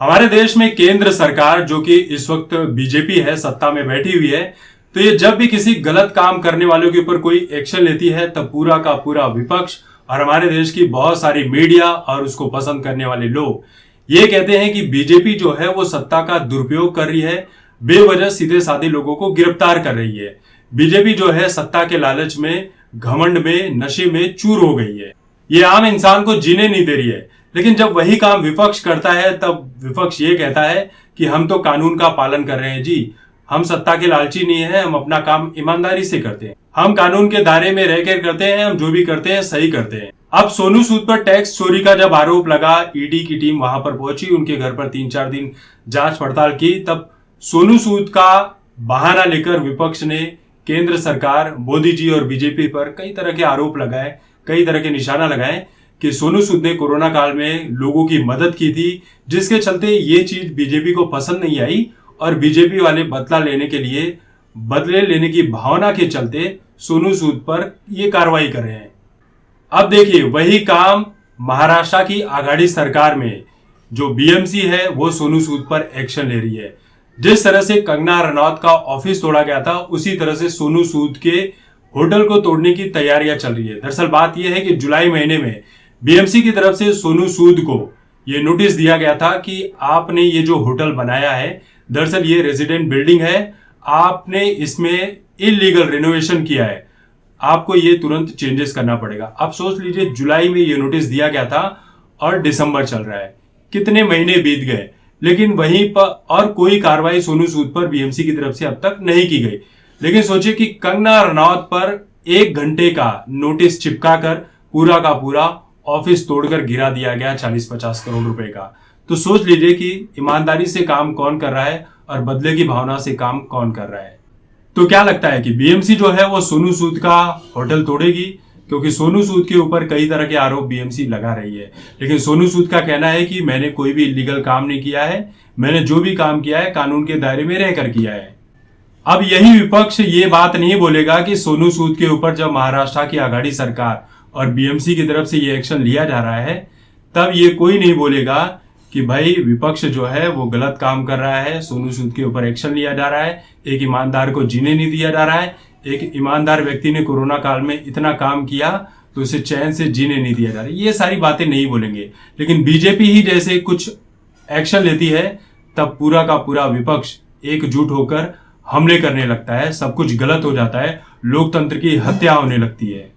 हमारे देश में केंद्र सरकार जो कि इस वक्त बीजेपी है, सत्ता में बैठी हुई है, तो ये जब भी किसी गलत काम करने वालों के ऊपर कोई एक्शन लेती है तब पूरा का पूरा विपक्ष और हमारे देश की बहुत सारी मीडिया और उसको पसंद करने वाले लोग ये कहते हैं कि बीजेपी जो है वो सत्ता का दुरुपयोग कर रही है, बेवजह सीधे साधे लोगों को गिरफ्तार कर रही है। बीजेपी जो है सत्ता के लालच में, घमंड में, नशे में चूर हो गई है। ये आम इंसान को जीने नहीं दे रही है। लेकिन जब वही काम विपक्ष करता है तब विपक्ष ये कहता है कि हम तो कानून का पालन कर रहे हैं जी, हम सत्ता के लालची नहीं है, हम अपना काम ईमानदारी से करते हैं, हम कानून के दायरे में रहकर करते हैं, हम जो भी करते हैं सही करते हैं। अब सोनू सूद पर टैक्स चोरी का जब आरोप लगा, ईडी की टीम वहां पर पहुंची, उनके घर पर 3-4 दिन जांच पड़ताल की, तब सोनू सूद का बहाना लेकर विपक्ष ने केंद्र सरकार, मोदी जी और बीजेपी पर कई तरह के आरोप लगाए, कई तरह के निशाना लगाए कि सोनू सूद ने कोरोना काल में लोगों की मदद की थी, जिसके चलते ये चीज बीजेपी को पसंद नहीं आई और बीजेपी वाले बदले लेने की भावना के चलते सोनू सूद पर ये कार्रवाई कर रहे हैं। अब देखिए वही काम महाराष्ट्र की आघाड़ी सरकार में जो बीएमसी है वो सोनू सूद पर एक्शन ले रही है। जिस तरह से कंगना रनौत का ऑफिस तोड़ा गया था, उसी तरह से सोनू सूद के होटल को तोड़ने की तैयारियां चल रही है। दरअसल बात यह है कि जुलाई महीने में बीएमसी की तरफ से सोनू सूद को यह नोटिस दिया गया था कि आपने ये जो होटल बनाया है, दरअसल ये रेजिडेंट बिल्डिंग है, आपने इसमें इलीगल रिनोवेशन किया है, आपको ये तुरंत चेंजेस करना पड़ेगा। अब सोच लीजिए जुलाई में ये नोटिस दिया गया था और दिसंबर चल रहा है, कितने महीने बीत गए, लेकिन वहीं पर और कोई कार्रवाई सोनू सूद पर बीएमसी की तरफ से अब तक नहीं की गई। लेकिन सोचिए कि कंगना रनौत पर 1 घंटे का नोटिस चिपकाकर पूरा का पूरा ऑफिस तोड़कर गिरा दिया गया 40-50 करोड़ रुपए का। तो सोच लीजिए कि ईमानदारी से काम कौन कर रहा है और बदले की भावना से काम कौन कर रहा है। तो क्या लगता है कि बीएमसी जो है वो सोनू सूद का होटल तोड़ेगी? क्योंकि सोनू सूद के ऊपर कई तरह के आरोप बीएमसी लगा रही है, लेकिन सोनू सूद का कहना है कि मैंने कोई भी इलीगल काम नहीं किया है, मैंने जो भी काम किया है कानून के दायरे में रहकर किया है। अब यही विपक्ष ये बात नहीं बोलेगा कि सोनू सूद के ऊपर जब महाराष्ट्र की आघाड़ी सरकार और बीएमसी की तरफ से ये एक्शन लिया जा रहा है, तब ये कोई नहीं बोलेगा कि भाई विपक्ष जो है वो गलत काम कर रहा है, सोनू सूद के ऊपर एक्शन लिया जा रहा है, एक ईमानदार को जीने नहीं दिया जा रहा है, एक ईमानदार व्यक्ति ने कोरोना काल में इतना काम किया तो उसे चैन से जीने नहीं दिया जा रहा है। ये सारी बातें नहीं बोलेंगे। लेकिन बीजेपी ही जैसे कुछ एक्शन लेती है तब पूरा का पूरा विपक्ष एकजुट होकर हमले करने लगता है, सब कुछ गलत हो जाता है, लोकतंत्र की हत्या होने लगती है।